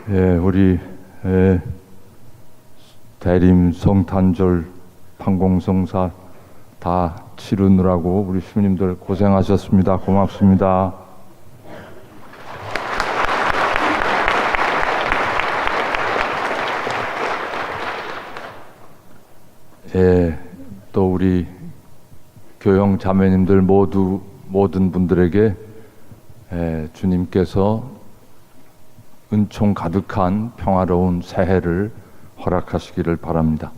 우리 대림 성탄절 판공성사 다 치르느라고 우리 시민님들 고생하셨습니다. 고맙습니다. 또 우리 교형 자매님들 모든 분들에게 주님께서 은총 가득한 평화로운 새해를 허락하시기를 바랍니다.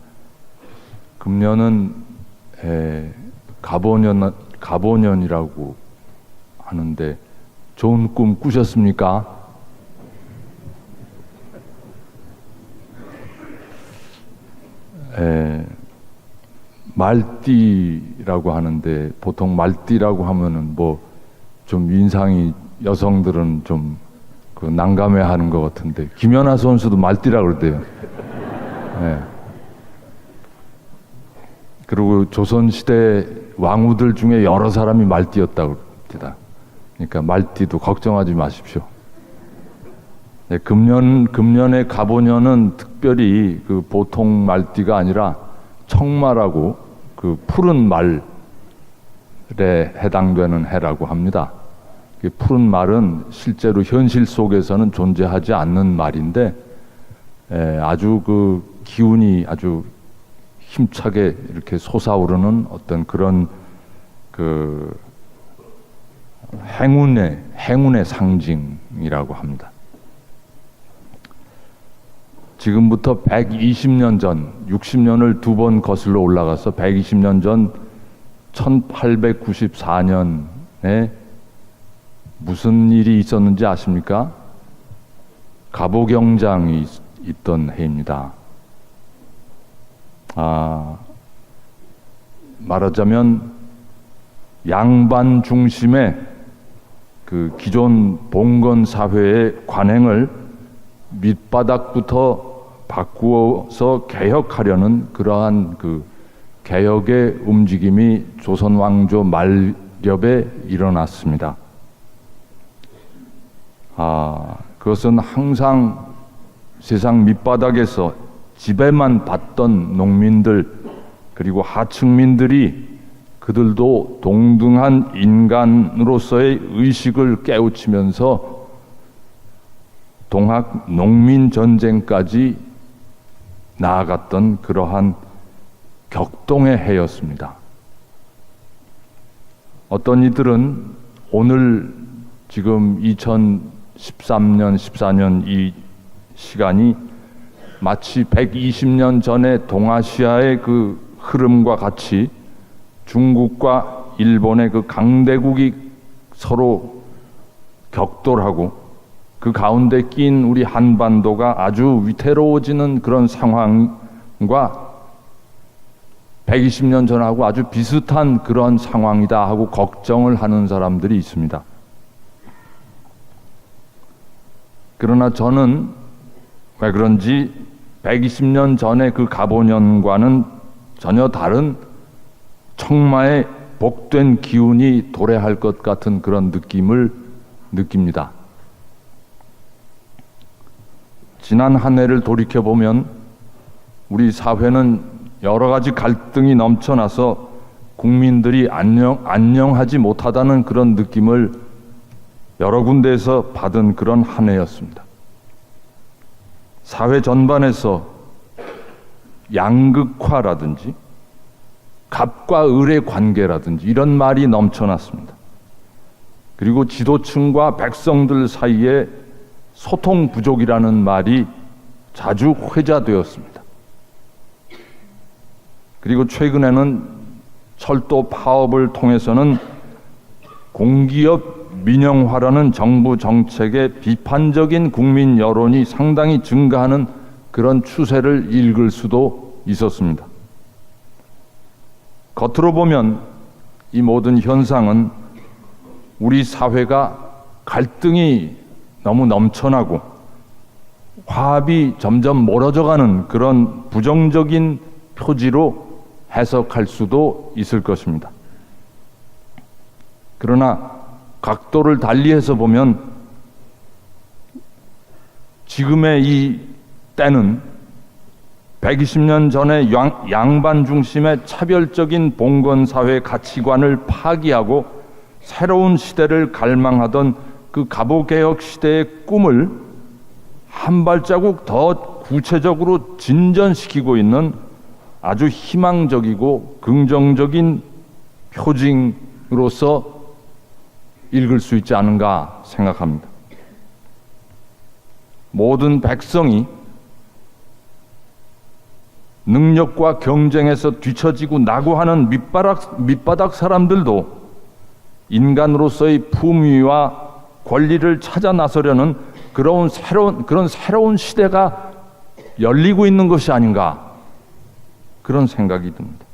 금년은 갑오년이라고 하는데 좋은 꿈 꾸셨습니까? 말띠라고 하는데 보통 말띠라고 하면은 뭐 좀 인상이 여성들은 좀 난감해하는 것 같은데 김연아 선수도 말띠라고 그러대요. 그리고 조선시대 왕후들 중에 여러 사람이 말띠였다고 합니다. 그러니까 말띠도 걱정하지 마십시오. 금년의 갑오년은 특별히 보통 말띠가 아니라 청말하고 푸른 말에 해당되는 해라고 합니다. 푸른 말은 실제로 현실 속에서는 존재하지 않는 말인데 아주 기운이 아주 힘차게 이렇게 솟아오르는 어떤 그런 행운의 상징이라고 합니다. 지금부터 120년 전, 60년을 두 번 거슬러 올라가서 120년 전 1894년에 무슨 일이 있었는지 아십니까? 갑오경장이 있던 해입니다. 말하자면 양반 중심의 기존 봉건 사회의 관행을 밑바닥부터 바꾸어서 개혁하려는 그러한 개혁의 움직임이 조선 왕조 말렵에 일어났습니다. 그것은 항상 세상 밑바닥에서 지배만 받던 농민들 그리고 하층민들이 그들도 동등한 인간으로서의 의식을 깨우치면서 동학 농민 전쟁까지 나아갔던 그러한 격동의 해였습니다. 어떤 이들은 오늘 지금 2013년, 14년 이 시간이 마치 120년 전에 동아시아의 흐름과 같이 중국과 일본의 강대국이 서로 격돌하고 그 가운데 낀 우리 한반도가 아주 위태로워지는 그런 상황과 120년 전하고 아주 비슷한 그런 상황이다 하고 걱정을 하는 사람들이 있습니다. 그러나 저는 왜 그런지 120년 전의 갑오년과는 전혀 다른 청마의 복된 기운이 도래할 것 같은 그런 느낌을 느낍니다. 지난 한 해를 돌이켜보면 우리 사회는 여러 가지 갈등이 넘쳐나서 국민들이 안녕하지 못하다는 그런 느낌을 여러 군데에서 받은 그런 한 해였습니다. 사회 전반에서 양극화라든지 갑과 을의 관계라든지 이런 말이 넘쳐났습니다. 그리고 지도층과 백성들 사이에 소통 부족이라는 말이 자주 회자되었습니다. 그리고 최근에는 철도 파업을 통해서는 공기업 민영화라는 정부 정책의 비판적인 국민 여론이 상당히 증가하는 그런 추세를 읽을 수도 있었습니다. 겉으로 보면 이 모든 현상은 우리 사회가 갈등이 너무 넘쳐나고 화합이 점점 멀어져가는 그런 부정적인 표지로 해석할 수도 있을 것입니다. 그러나 각도를 달리해서 보면 지금의 이 때는 120년 전에 양반 중심의 차별적인 봉건사회 가치관을 파기하고 새로운 시대를 갈망하던 그 갑오개혁 시대의 꿈을 한 발자국 더 구체적으로 진전시키고 있는 아주 희망적이고 긍정적인 표징으로서 읽을 수 있지 않은가 생각합니다. 모든 백성이 능력과 경쟁에서 뒤처지고 나고하는 밑바닥 사람들도 인간으로서의 품위와 권리를 찾아 나서려는 그런 새로운 시대가 열리고 있는 것이 아닌가, 그런 생각이 듭니다.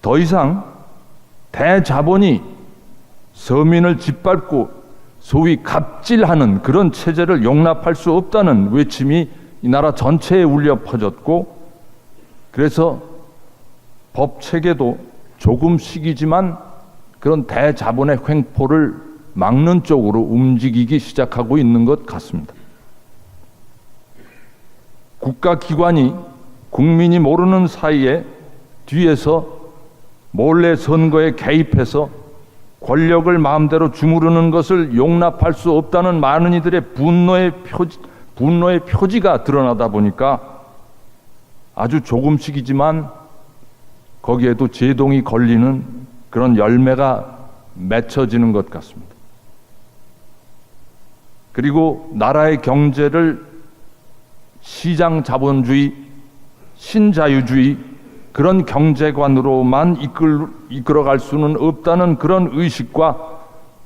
더 이상 대자본이 서민을 짓밟고 소위 갑질하는 그런 체제를 용납할 수 없다는 외침이 이 나라 전체에 울려 퍼졌고, 그래서 법 체계도 조금씩이지만 그런 대자본의 횡포를 막는 쪽으로 움직이기 시작하고 있는 것 같습니다. 국가기관이 국민이 모르는 사이에 뒤에서 몰래 선거에 개입해서 권력을 마음대로 주무르는 것을 용납할 수 없다는 많은 이들의 분노의 표지가 드러나다 보니까 아주 조금씩이지만 거기에도 제동이 걸리는 그런 열매가 맺혀지는 것 같습니다. 그리고 나라의 경제를 시장 자본주의, 신자유주의 그런 경제관으로만 이끌어갈 수는 없다는 그런 의식과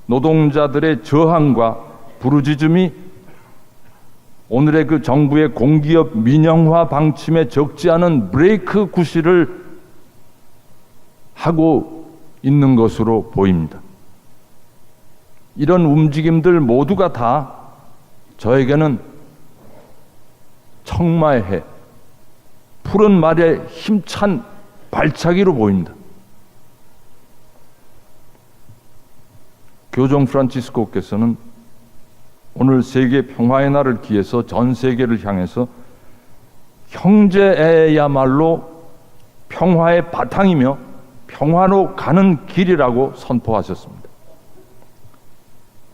노동자들의 저항과 부르짖음이 오늘의 그 정부의 공기업 민영화 방침에 적지 않은 브레이크 구실을 하고 있는 것으로 보입니다. 이런 움직임들 모두가 다 저에게는 청마의 해, 푸른 말의 힘찬 발차기로 보입니다. 교종 프란치스코께서는 오늘 세계 평화의 날을 기해서 전 세계를 향해서 형제애야말로 평화의 바탕이며 평화로 가는 길이라고 선포하셨습니다.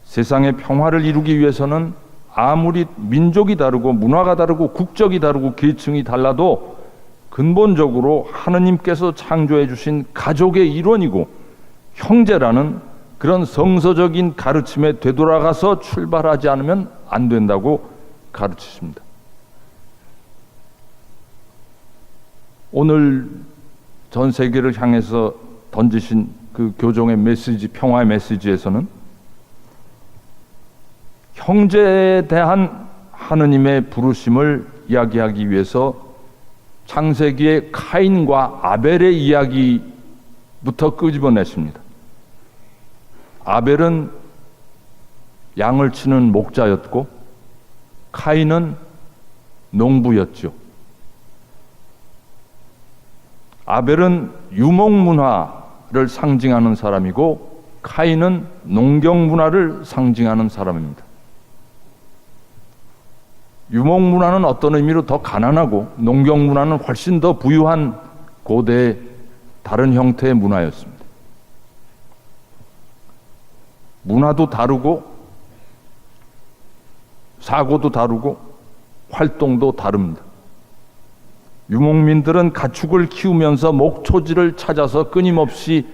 세상의 평화를 이루기 위해서는 아무리 민족이 다르고 문화가 다르고 국적이 다르고 계층이 달라도 근본적으로 하느님께서 창조해 주신 가족의 일원이고 형제라는 그런 성서적인 가르침에 되돌아가서 출발하지 않으면 안 된다고 가르치십니다. 오늘 전 세계를 향해서 던지신 그 교종의 메시지, 평화의 메시지에서는 형제에 대한 하느님의 부르심을 이야기하기 위해서 창세기의 카인과 아벨의 이야기부터 끄집어내십니다. 아벨은 양을 치는 목자였고 카인은 농부였죠. 아벨은 유목문화를 상징하는 사람이고 카인은 농경문화를 상징하는 사람입니다. 유목문화는 어떤 의미로 더 가난하고 농경문화는 훨씬 더 부유한 고대의 다른 형태의 문화였습니다. 문화도 다르고 사고도 다르고 활동도 다릅니다. 유목민들은 가축을 키우면서 목초지를 찾아서 끊임없이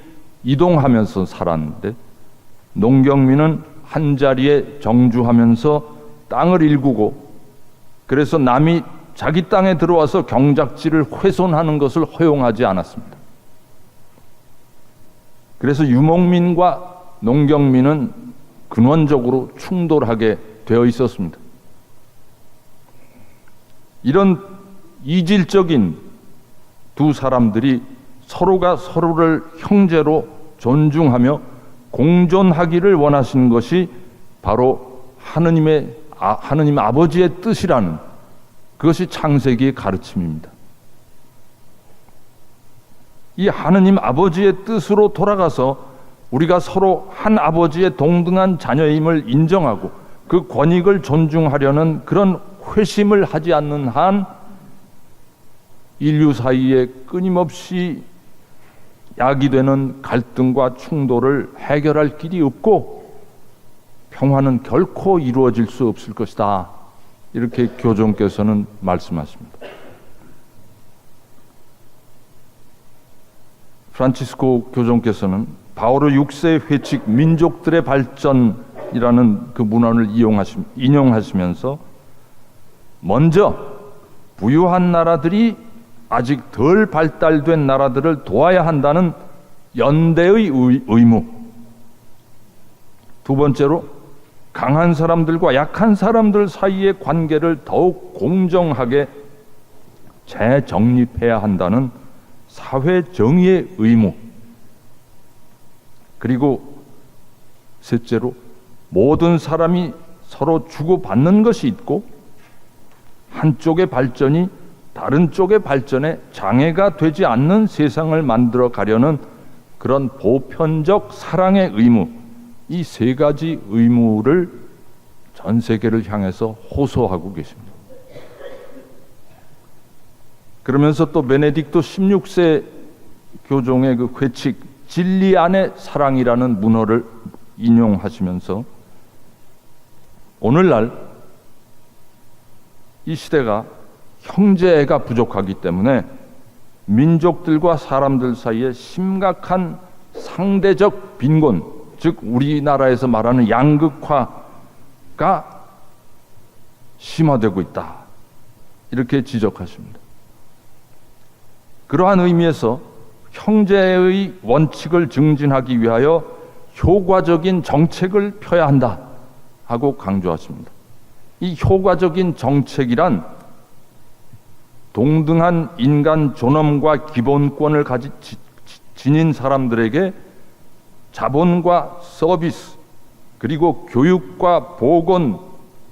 이동하면서 살았는데 농경민은 한자리에 정주하면서 땅을 일구고 그래서 남이 자기 땅에 들어와서 경작지를 훼손하는 것을 허용하지 않았습니다. 그래서 유목민과 농경민은 근원적으로 충돌하게 되어 있었습니다. 이런 이질적인 두 사람들이 서로가 서로를 형제로 존중하며 공존하기를 원하시는 것이 바로 하느님 아버지의 뜻이라는 그것이 창세기의 가르침입니다. 이 하느님 아버지의 뜻으로 돌아가서 우리가 서로 한 아버지의 동등한 자녀임을 인정하고 그 권익을 존중하려는 그런 회심을 하지 않는 한 인류 사이에 끊임없이 야기되는 갈등과 충돌을 해결할 길이 없고 평화는 결코 이루어질 수 없을 것이다. 이렇게 교종께서는 말씀하십니다. 프란치스코 교종께서는 바오로 6세 회칙 민족들의 발전이라는 그 문헌을 인용하시면서 먼저 부유한 나라들이 아직 덜 발달된 나라들을 도와야 한다는 연대의 의무, 두 번째로 강한 사람들과 약한 사람들 사이의 관계를 더욱 공정하게 재정립해야 한다는 사회 정의의 의무, 그리고 셋째로 모든 사람이 서로 주고받는 것이 있고 한쪽의 발전이 다른 쪽의 발전에 장애가 되지 않는 세상을 만들어 가려는 그런 보편적 사랑의 의무, 이 세 가지 의무를 전 세계를 향해서 호소하고 계십니다. 그러면서 또 베네딕토 16세 교종의 그 회칙 진리 안의 사랑이라는 문어를 인용하시면서 오늘날 이 시대가 형제애가 부족하기 때문에 민족들과 사람들 사이에 심각한 상대적 빈곤, 즉 우리나라에서 말하는 양극화가 심화되고 있다. 이렇게 지적하십니다. 그러한 의미에서 형제의 원칙을 증진하기 위하여 효과적인 정책을 펴야 한다 하고 강조하십니다. 이 효과적인 정책이란 동등한 인간 존엄과 기본권을 지닌 사람들에게 자본과 서비스, 그리고 교육과 보건,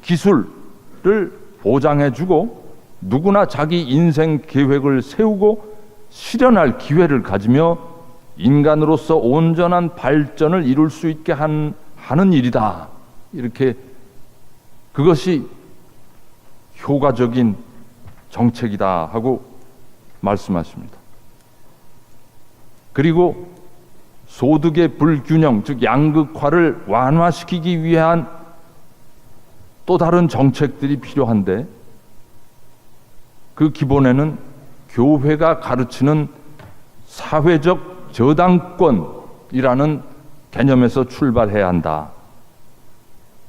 기술을 보장해주고 누구나 자기 인생 계획을 세우고 실현할 기회를 가지며 인간으로서 온전한 발전을 이룰 수 있게 하는 일이다. 이렇게 그것이 효과적인 정책이다 하고 말씀하십니다. 그리고 소득의 불균형, 즉 양극화를 완화시키기 위한 또 다른 정책들이 필요한데 그 기본에는 교회가 가르치는 사회적 저당권이라는 개념에서 출발해야 한다.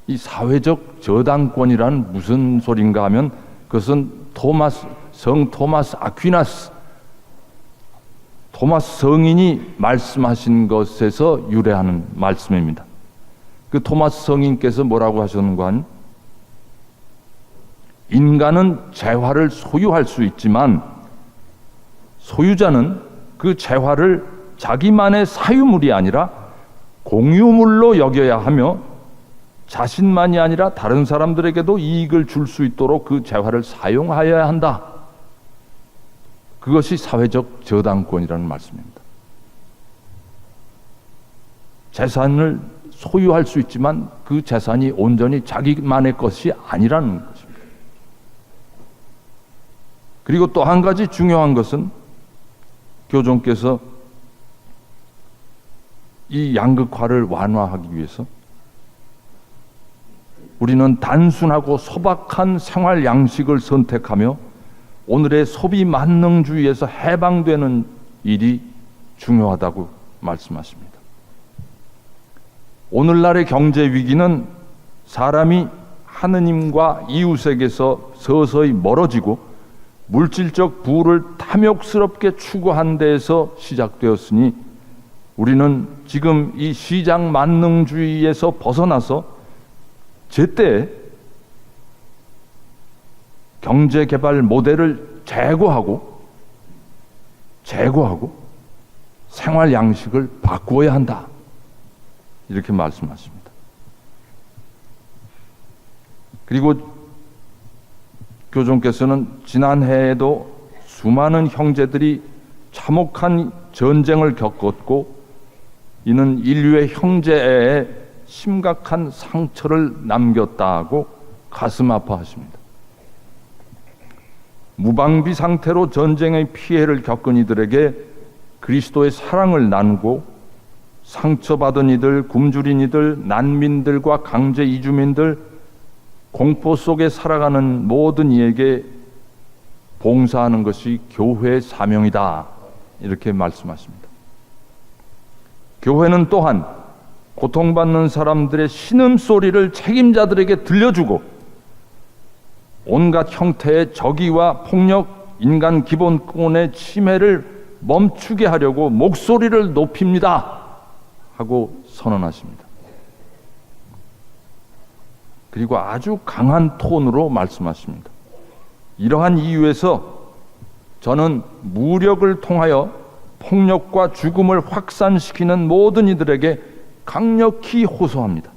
이 사회적 저당권이란 무슨 소린가 하면 그것은 성 토마스 아퀴나스, 토마스 성인이 말씀하신 것에서 유래하는 말씀입니다. 그 토마스 성인께서 뭐라고 하셨는가 하면 인간은 재화를 소유할 수 있지만 소유자는 그 재화를 자기만의 사유물이 아니라 공유물로 여겨야 하며 자신만이 아니라 다른 사람들에게도 이익을 줄 수 있도록 그 재화를 사용하여야 한다. 그것이 사회적 저당권이라는 말씀입니다. 재산을 소유할 수 있지만 그 재산이 온전히 자기만의 것이 아니라는 것입니다. 그리고 또 한 가지 중요한 것은 교종께서 이 양극화를 완화하기 위해서 우리는 단순하고 소박한 생활 양식을 선택하며 오늘의 소비 만능주의에서 해방되는 일이 중요하다고 말씀하십니다. 오늘날의 경제 위기는 사람이 하느님과 이웃에게서 서서히 멀어지고 물질적 부를 탐욕스럽게 추구한 데에서 시작되었으니 우리는 지금 이 시장 만능주의에서 벗어나서 제때 경제개발 모델을 제고하고 생활 양식을 바꾸어야 한다. 이렇게 말씀하십니다. 그리고 교종께서는 지난해에도 수많은 형제들이 참혹한 전쟁을 겪었고 이는 인류의 형제애에 심각한 상처를 남겼다고 가슴 아파하십니다. 무방비 상태로 전쟁의 피해를 겪은 이들에게 그리스도의 사랑을 나누고 상처받은 이들, 굶주린 이들, 난민들과 강제 이주민들, 공포 속에 살아가는 모든 이에게 봉사하는 것이 교회의 사명이다. 이렇게 말씀하십니다. 교회는 또한 고통받는 사람들의 신음소리를 책임자들에게 들려주고 온갖 형태의 적의와 폭력, 인간 기본권의 침해를 멈추게 하려고 목소리를 높입니다. 하고 선언하십니다. 그리고 아주 강한 톤으로 말씀하십니다. 이러한 이유에서 저는 무력을 통하여 폭력과 죽음을 확산시키는 모든 이들에게 강력히 호소합니다.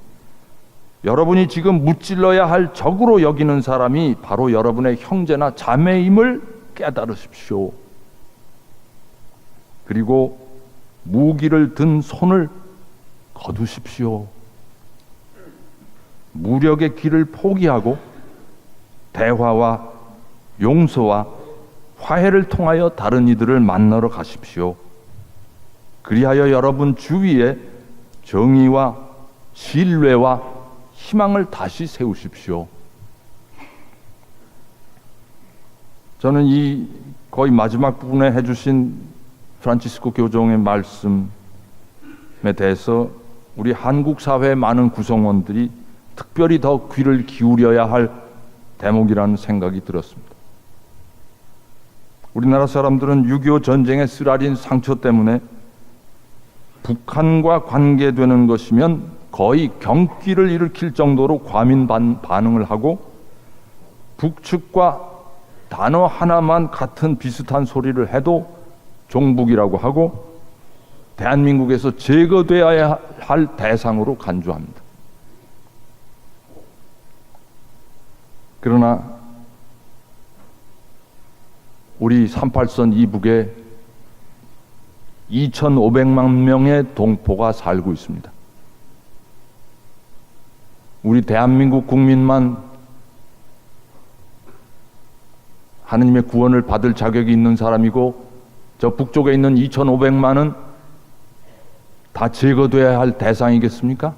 여러분이 지금 무찔러야 할 적으로 여기는 사람이 바로 여러분의 형제나 자매임을 깨달으십시오. 그리고 무기를 든 손을 거두십시오. 무력의 길을 포기하고 대화와 용서와 화해를 통하여 다른 이들을 만나러 가십시오. 그리하여 여러분 주위에 정의와 신뢰와 희망을 다시 세우십시오. 저는 이 거의 마지막 부분에 해주신 프란치스코 교종의 말씀에 대해서 우리 한국 사회의 많은 구성원들이 특별히 더 귀를 기울여야 할 대목이라는 생각이 들었습니다. 우리나라 사람들은 6.25 전쟁의 쓰라린 상처 때문에 북한과 관계되는 것이면 거의 경기를 일으킬 정도로 과민 반응을 하고 북측과 단어 하나만 같은 비슷한 소리를 해도 종북이라고 하고 대한민국에서 제거되어야 할 대상으로 간주합니다. 그러나 우리 38선 이북에 2,500만 명의 동포가 살고 있습니다. 우리 대한민국 국민만 하느님의 구원을 받을 자격이 있는 사람이고 저 북쪽에 있는 2,500만은 다 제거돼야 할 대상이겠습니까?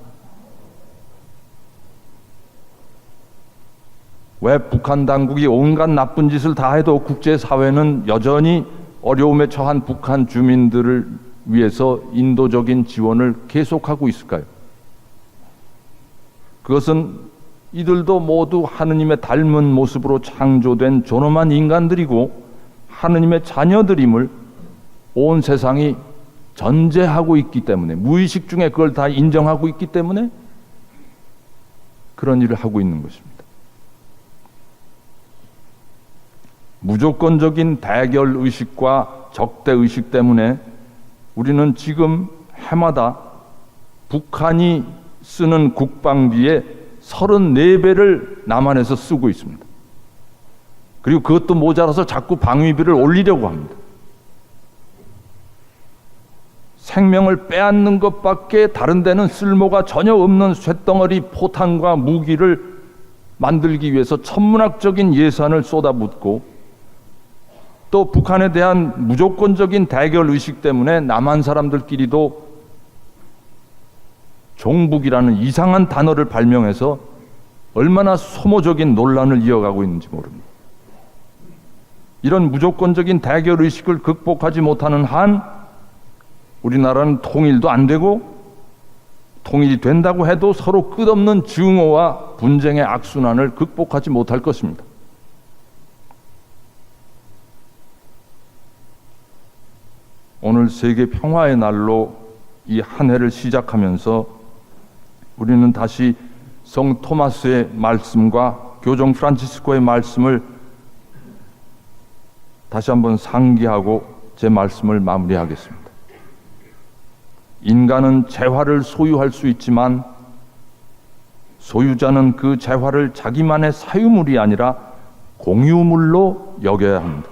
왜 북한 당국이 온갖 나쁜 짓을 다 해도 국제사회는 여전히 어려움에 처한 북한 주민들을 위해서 인도적인 지원을 계속하고 있을까요? 그것은 이들도 모두 하느님의 닮은 모습으로 창조된 존엄한 인간들이고 하느님의 자녀들임을 온 세상이 전제하고 있기 때문에, 무의식 중에 그걸 다 인정하고 있기 때문에 그런 일을 하고 있는 것입니다. 무조건적인 대결 의식과 적대 의식 때문에 우리는 지금 해마다 북한이 쓰는 국방비의 34배를 남한에서 쓰고 있습니다. 그리고 그것도 모자라서 자꾸 방위비를 올리려고 합니다. 생명을 빼앗는 것밖에 다른 데는 쓸모가 전혀 없는 쇳덩어리 포탄과 무기를 만들기 위해서 천문학적인 예산을 쏟아붓고 또 북한에 대한 무조건적인 대결 의식 때문에 남한 사람들끼리도 종북이라는 이상한 단어를 발명해서 얼마나 소모적인 논란을 이어가고 있는지 모릅니다. 이런 무조건적인 대결 의식을 극복하지 못하는 한 우리나라는 통일도 안 되고 통일이 된다고 해도 서로 끝없는 증오와 분쟁의 악순환을 극복하지 못할 것입니다. 오늘 세계 평화의 날로 이 한 해를 시작하면서 우리는 다시 성 토마스의 말씀과 교종 프란치스코의 말씀을 다시 한번 상기하고 제 말씀을 마무리하겠습니다. 인간은 재화를 소유할 수 있지만 소유자는 그 재화를 자기만의 사유물이 아니라 공유물로 여겨야 합니다.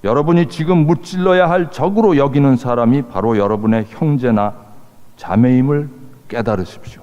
여러분이 지금 무찔러야 할 적으로 여기는 사람이 바로 여러분의 형제나 자매임을 깨달으십시오.